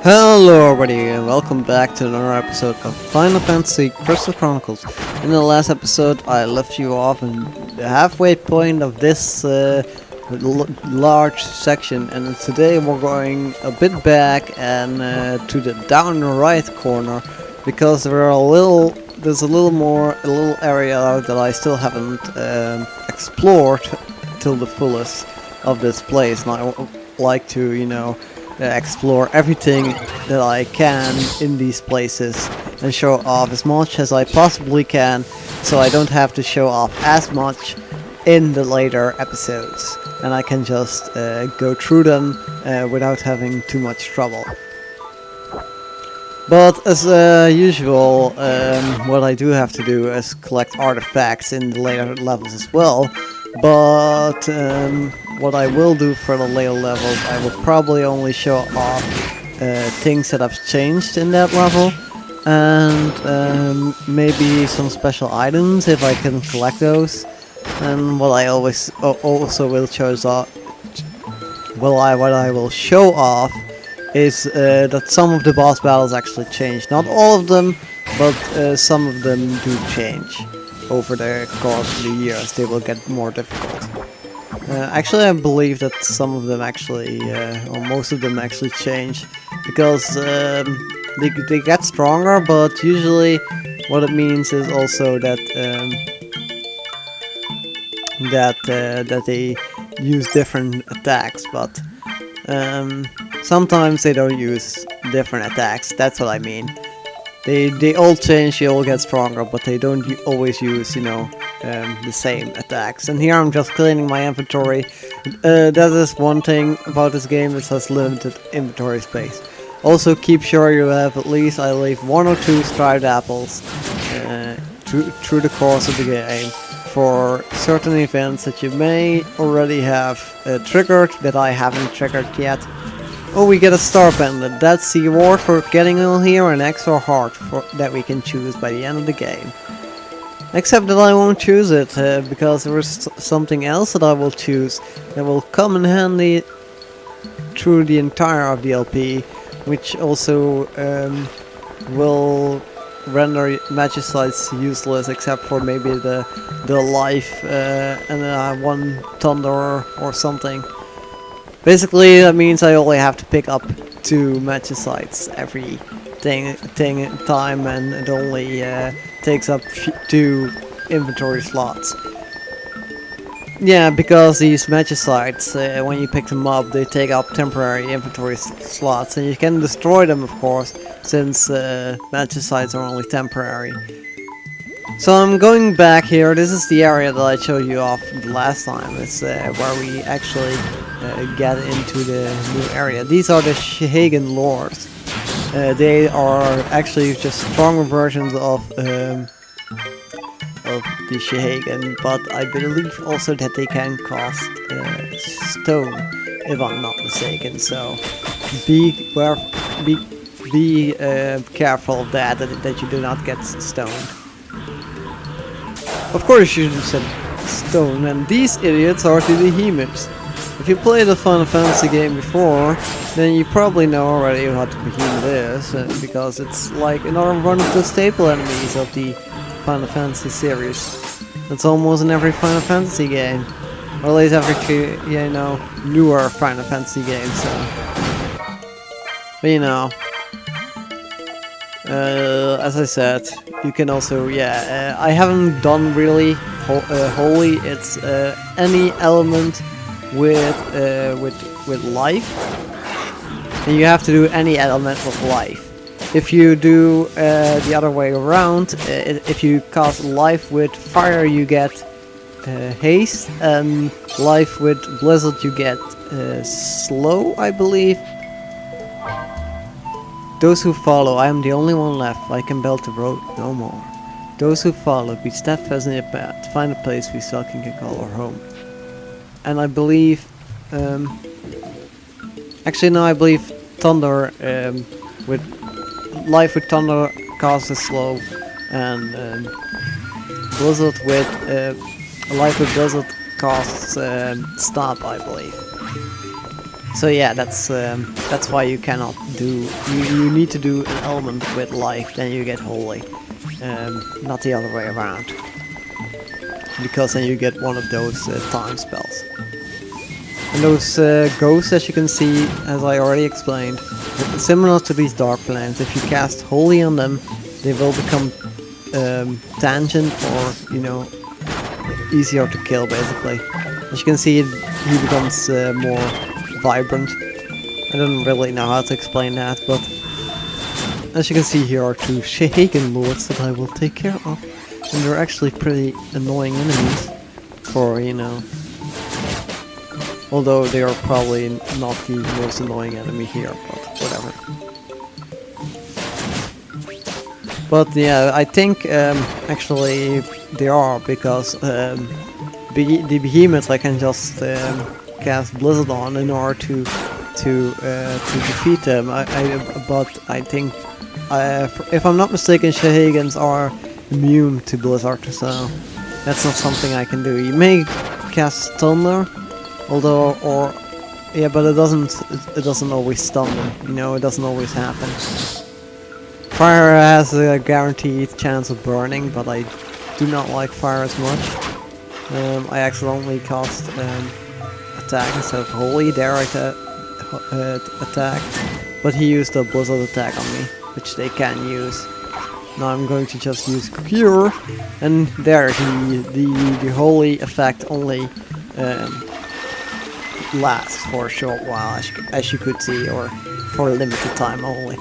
Hello everybody and welcome back to another episode of Final Fantasy Crystal Chronicles. In the last episode I left you off in the halfway point of this large section, and today we're going a bit back and to the down right corner, because there's a little area that I still haven't explored till the fullest of this place, and I would like to explore everything that I can in these places and show off as much as I possibly can, so I don't have to show off as much in the later episodes, and I can just go through them without having too much trouble. But as usual, what I do have to do is collect artifacts in the later levels as well. But what I will do for the later levels, I will probably only show off things that have changed in that level, and maybe some special items if I can collect those. And what I always also will what I will show off is that some of the boss battles actually change. Not all of them, but some of them do change. Over the course of the years, they will get more difficult. Actually, I believe that some of them actually, or most of them actually change, because they get stronger, but usually what it means is also that that they use different attacks, but sometimes they don't use different attacks. That's what I mean. They all change, they all get stronger, but they don't always use, the same attacks. And here I'm just cleaning my inventory. That is one thing about this game, it has limited inventory space. Also keep sure you have at least, I believe, 1 or 2 striped apples through the course of the game for certain events that you may already have triggered that I haven't triggered yet. Oh, we get a star pendant. That's the reward for getting on here, an extra heart that we can choose by the end of the game. Except that I won't choose it, because there is something else that I will choose that will come in handy through the entire of the LP, which also will render magicites useless, except for maybe the life and one thunder or something. Basically, that means I only have to pick up 2 magicites every time, and it only takes up 2 inventory slots. Yeah, because these magicites, when you pick them up, they take up temporary inventory slots, and you can destroy them, of course, since magicites are only temporary. So I'm going back here. This is the area that I showed you off the last time. It's where we actually get into the new area. These are the Shahagan Lords. They are actually just stronger versions of the Shahagan, but I believe also that they can cost stone, if I'm not mistaken. So be careful of that you do not get stoned. Of course you said stone, and these idiots are the behemoths. If you played a Final Fantasy game before, then you probably know already what a behemoth is, because it's like another one of the staple enemies of the Final Fantasy series. It's almost in every Final Fantasy game, or at least every newer Final Fantasy game. So, but as I said, you can also, I haven't done really holy. It's any element with life, and you have to do any element with life. If you do the other way around, if you cast life with fire, you get haste, and life with blizzard you get slow, I believe. Those who follow, I am the only one left. I can belt the road no more. Those who follow, be steadfast in your path. Find a place we still can call our home. And I believe, actually no, I believe thunder with life with thunder causes slow, and blizzard with life with blizzard costs stop, I believe. So yeah, that's why you cannot do. You need to do an element with life, then you get holy, not the other way around. Because then you get one of those time spells. And those ghosts, as you can see, as I already explained, similar to these dark plants. If you cast holy on them, they will become tangent, or easier to kill, basically. As you can see, he becomes more vibrant. I don't really know how to explain that, but as you can see, here are two Shahagan lords that I will take care of, and they're actually pretty annoying enemies for, although they are probably not the most annoying enemy here, but whatever. But yeah, I think actually they are, because the behemoths I can just cast Blizzard on in order to defeat them. But I think, if I'm not mistaken, Shahagans are immune to Blizzard, so that's not something I can do. You may cast Thunder, although, but it doesn't always stun them. It doesn't always happen. Fire has a guaranteed chance of burning, but I do not like fire as much. I accidentally cast attack instead of holy. There I attack, but he used a blizzard attack on me, which they can use. Now I'm going to just use cure, and there the holy effect only lasts for a short while, as you could see, or for a limited time only.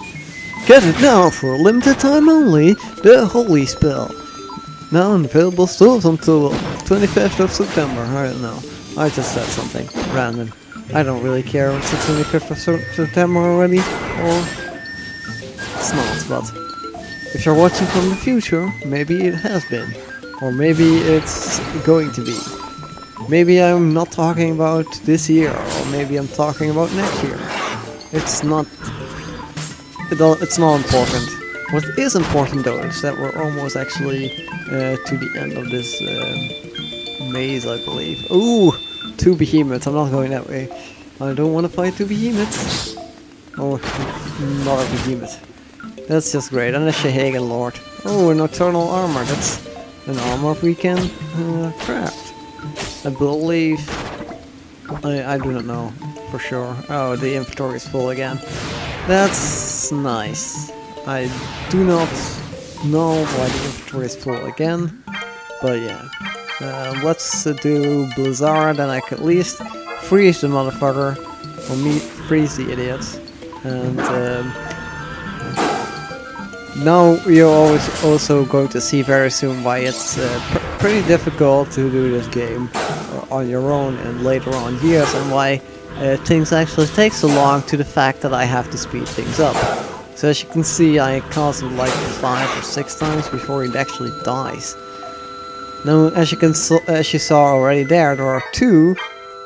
Get it now for a limited time only, the holy spell. Now available stores until 25th of September. I don't know. I just said something random. I don't really care if it's the 25th of September already, or it's not, but if you're watching from the future, maybe it has been. Or maybe it's going to be. Maybe I'm not talking about this year, or maybe I'm talking about next year. It's not important. What is important though is that we're almost actually to the end of this maze, I believe. Ooh! 2 behemoths, I'm not going that way. I don't want to fight 2 behemoths. Oh, not a behemoth. That's just great. And a Shahagan Lord. Oh, an Nocturnal Armor. That's an armor we can craft. I believe... I do not know for sure. Oh, the inventory is full again. That's nice. I do not know why the inventory is full again, but yeah. Let's do Blizzard, and I can at least freeze the motherfucker, or freeze the idiots. And now you're also going to see very soon why it's pretty difficult to do this game on your own and later on years, and why things actually take so long, to the fact that I have to speed things up. So as you can see, I cast him like 5 or 6 times before he actually dies. Now, as you saw already there are 2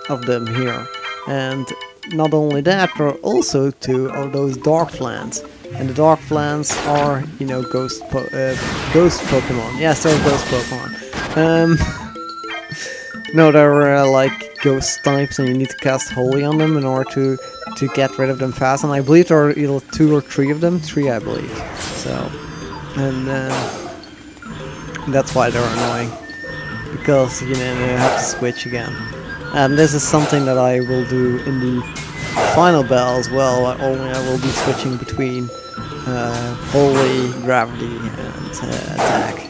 of them here, and not only that, there are also 2 of those dark plants. And the dark plants are, ghost Pokemon. Yes, they're ghost Pokemon. No, they're like ghost types, and you need to cast Holy on them in order to get rid of them fast. And I believe there are either 2 or 3 of them. 3, I believe. So, and that's why they're annoying, because you have to switch again. And this is something that I will do in the final battle as well. Only I will be switching between Holy, Gravity, and Attack,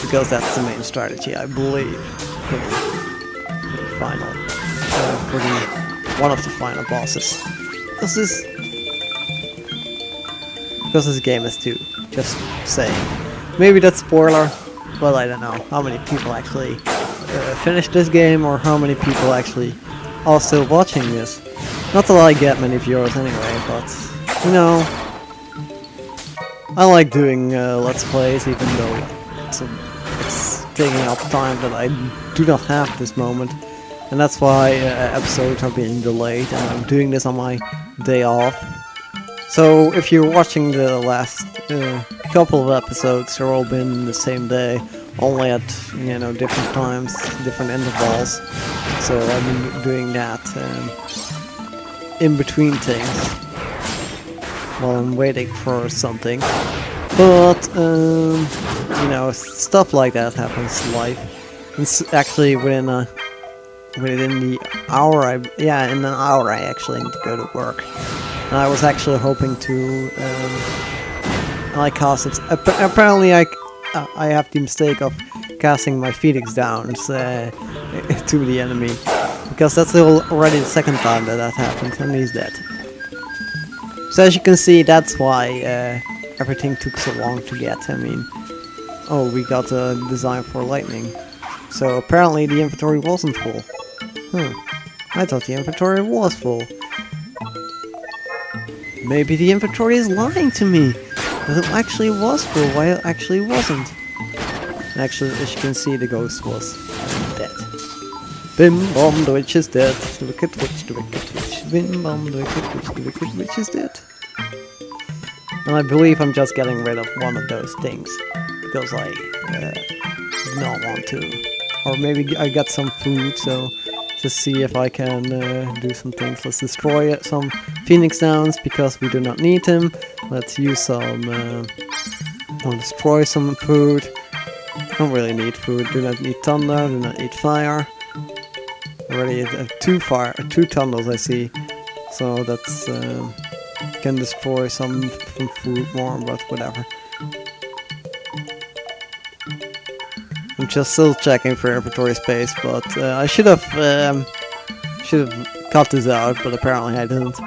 because that's the main strategy, I believe, for the final, one of the final bosses. Because this game is 2. Just saying. Maybe that's spoiler, but I don't know how many people actually finished this game, or how many people actually are still watching this. Not that I get many viewers anyway, but I like doing Let's Plays, even though it's taking up time that I do not have at this moment. And that's why episodes are being delayed, and I'm doing this on my day off. So if you're watching the last couple of episodes, they're all been the same day, only at different times, different intervals. So I've been doing that. in between things while I'm waiting for something. But you know, stuff like that happens in life. It's actually within the hour. In an hour I actually need to go to work. And I was actually hoping to cast it. Apparently I have the mistake of casting my Phoenix Downs to the enemy, because that's already the second time that happened, and he's dead. So as you can see, that's why everything took so long to get. I mean, oh, we got a design for lightning. So apparently the inventory wasn't full. I thought the inventory was full. Maybe the inventory is lying to me. That it actually was full, while it actually wasn't. Actually, as you can see, the ghost was dead. Bim bom, the witch is dead. The wicked witch, the wicked witch. Bim bom, the wicked witch, the wicked witch is dead. And I believe I'm just getting rid of one of those things, because I did not want to. Or maybe I got some food, so to see if I can do some things. Let's destroy some Phoenix Downs, because we do not need them. Let's use some, I'll destroy some food. I don't really need food, do not need thunder, do not need fire. Already two thunders I see. So that's, can destroy some food more, but whatever. I'm just still checking for inventory space, but I should have cut this out, but apparently I didn't.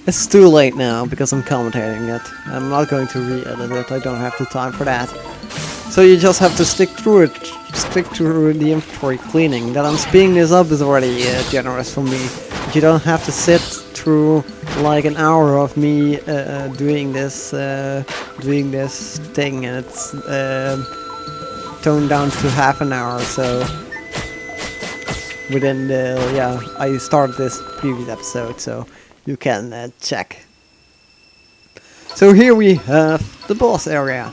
It's too late now because I'm commentating it. I'm not going to re-edit it. I don't have the time for that. So you just have to stick through it. Stick through the inventory cleaning. That I'm speeding this up is already generous for me. You don't have to sit through like an hour of me doing this thing, and it's toned down to half an hour. So within I started this previous episode, so you can check. So here we have the boss area.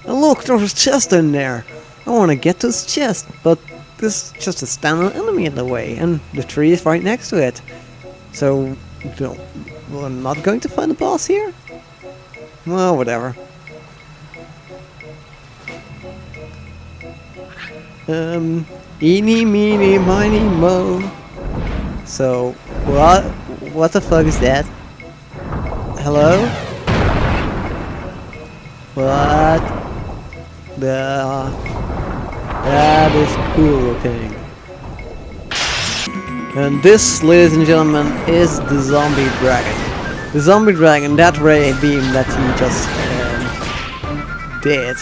And look, there's a chest in there. I want to get to this chest, but there's just a standing enemy in the way, and the tree is right next to it. So, well, I'm not going to find the boss here? Well, whatever. Eeny, meeny, miny, mo. So, what the fuck is that? Hello? What? That is cool looking. And this, ladies and gentlemen, is the zombie dragon. The zombie dragon, that ray beam that he just did.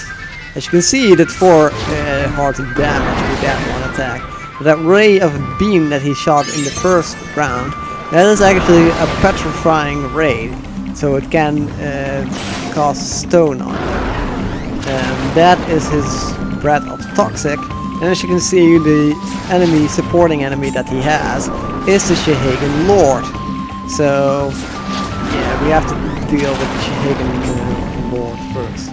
As you can see, he did 4 hearts of damage with that one attack. But that ray of beam that he shot in the first round, that is actually a petrifying ray. So it can cast stone on them. That is his breath of toxic. And as you can see, the supporting enemy that he has is the Shehagan Lord. So yeah, we have to deal with the Shehagan Lord first.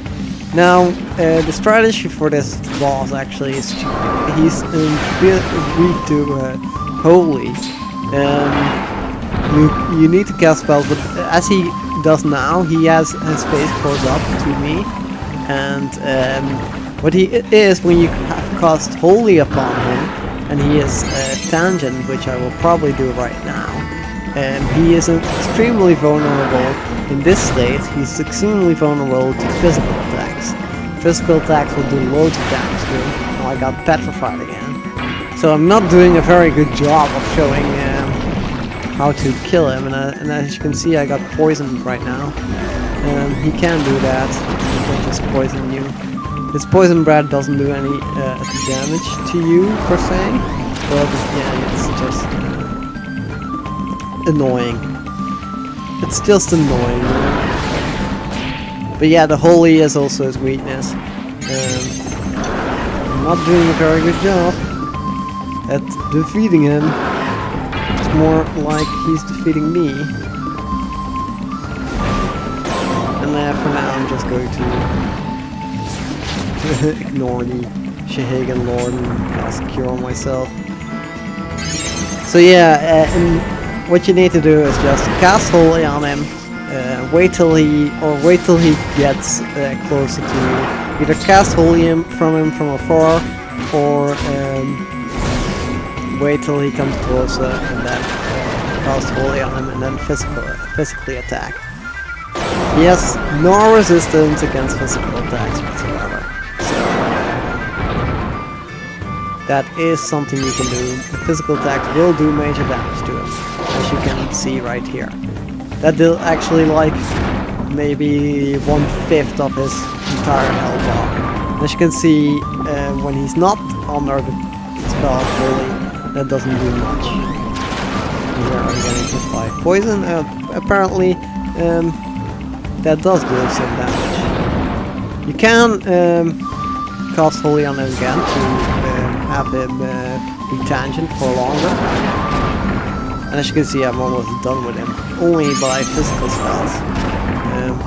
Now, the strategy for this boss actually is he's weak to holy. You need to cast spells, but as he does now, he has his face close up to me, and what he is, when you cast holy upon him, and he is tangent, which I will probably do right now, he is extremely vulnerable in this state. He's extremely vulnerable to physical attacks. Physical attacks will do loads of damage to him. Oh, I got petrified again. So I'm not doing a very good job of showing how to kill him, and as you can see, I got poisoned right now. He can do that. He can just poison you. His poison breath doesn't do any damage to you per se, but yeah, it's just annoying. It's just annoying. But yeah, the holy is also his weakness. I'm not doing a very good job at defeating him. It's more like he's defeating me. And for now I'm just going to ignore the Shehagan Lord and cast Cure on myself. So yeah, what you need to do is just cast Holy on him, wait till he gets closer to you. Either cast Holy from him from afar, or wait till he comes closer and then cast Holy on him and then physically attack. He has no resistance against physical attacks whatsoever. So that is something you can do. The physical attacks will do major damage to him, as you can see right here. That did actually like maybe 1/5 of his entire health bar. As you can see, when he's not under the spell fully, that doesn't do much. Here I'm getting hit by poison. Apparently, that does do some damage. You can cast Holy on him again to have him be tangent for longer. And as you can see, I'm almost done with him, only by physical spells.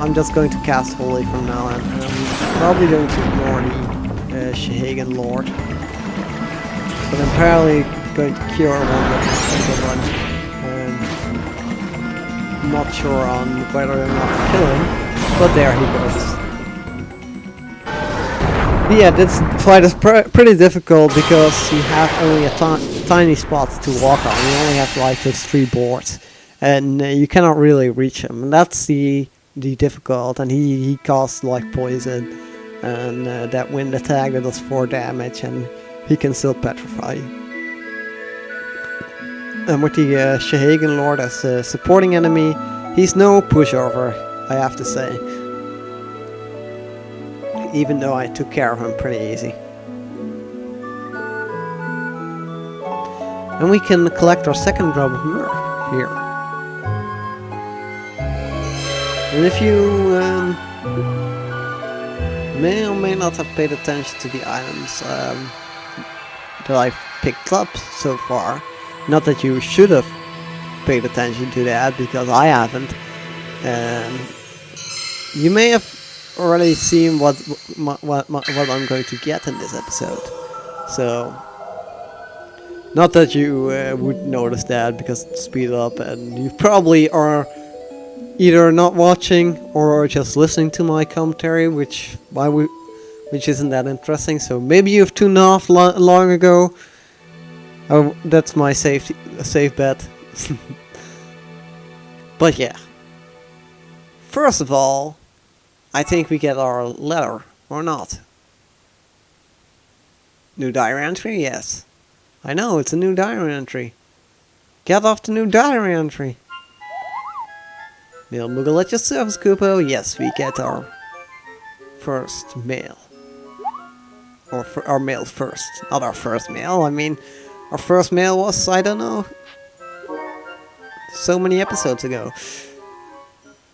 I'm just going to cast Holy from now on, and I'm probably going to ignore the Shahagan Lord. But I'm probably going to cure one with the second one. I'm not sure on whether or not to kill him, but there he goes. Yeah, this fight is pretty difficult because you have only a tiny spot to walk on. You only have like those 3 boards, and you cannot really reach him. And that's the difficult. And he casts like poison, and that wind attack that does 4 damage, and he can still petrify you. And with the Shahagan Lord as a supporting enemy, he's no pushover, I have to say. Even though I took care of him pretty easy. And we can collect our second drop of myrrh here. And if you may or may not have paid attention to the items that I've picked up so far, not that you should have paid attention to that, because I haven't, you may have already seen what I'm going to get in this episode. So, not that you would notice that, because it's speed up, and you probably are either not watching or just listening to my commentary, which isn't that interesting. So maybe you've tuned off long ago. Oh, that's my safe bet. But yeah. First of all, I think we get our letter, or not. New diary entry? Yes. I know, it's a new diary entry. Get off the new diary entry. Mail Moogle at your service, Kupo. Yes, we get our first mail. Or our mail first. Not our first mail, I mean, our first mail was, I don't know, so many episodes ago.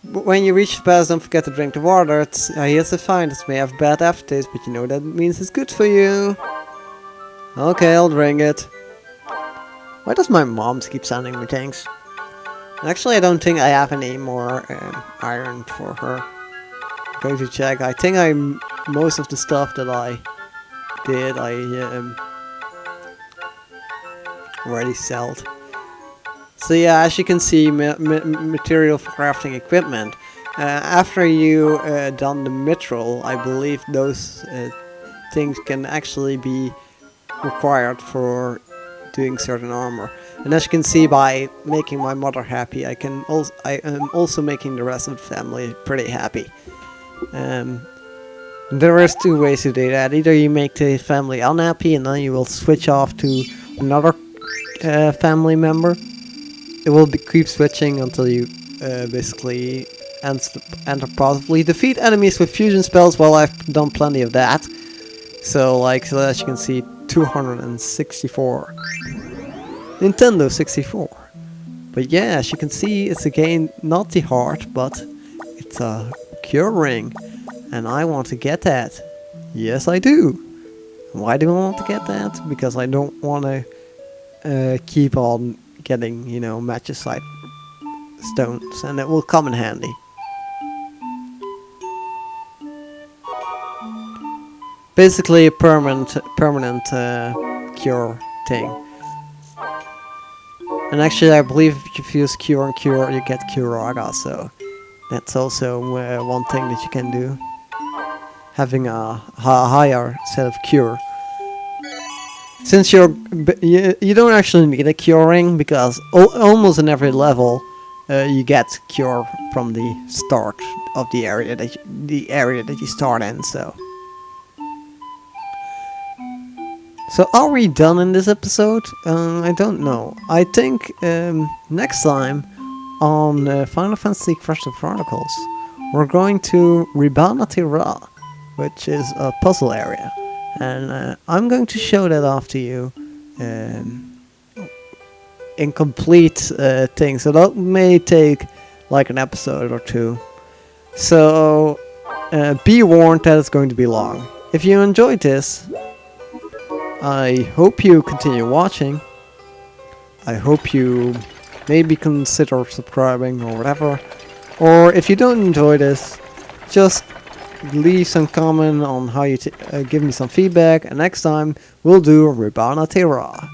But when you reach the pass, don't forget to drink the water. Here's the find. It may have bad aftertaste, but you know that means it's good for you. Okay, I'll drink it. Why does my mom keep sending me things? Actually, I don't think I have any more iron for her. I'm going to check. I think most of the stuff that I did, I already sold. So yeah, as you can see, material for crafting equipment. After you done the mithril, I believe those things can actually be required for doing certain armor. And as you can see, by making my mother happy, I am also making the rest of the family pretty happy. There is 2 ways to do that. Either you make the family unhappy and then you will switch off to another family member. It will keep switching until you basically enter positively. Defeat enemies with fusion spells. Well, I've done plenty of that. So as you can see, 264. Nintendo 64. But yeah, as you can see, it's again not the heart, but it's a cure ring. And I want to get that. Yes, I do. Why do I want to get that? Because I don't want to keep on getting, magicite stones, and it will come in handy. Basically a permanent cure thing. And actually, I believe if you fuse Cure and Cure, you get Curaga, so that's also one thing that you can do. Having a higher set of Cure. Since you don't actually need a curing, because almost in every level you get cure from the start of the area that you start in. So are we done in this episode? I don't know. I think next time on Final Fantasy Crystal Chronicles we're going to Ribanati-Ra, which is a puzzle area. And I'm going to show that off to you in complete thing. So that may take like an episode or two. So be warned that it's going to be long. If you enjoyed this, I hope you continue watching. I hope you maybe consider subscribing or whatever. Or if you don't enjoy this, just leave some comment on how you give me some feedback, and next time we'll do Ribanati-Ra.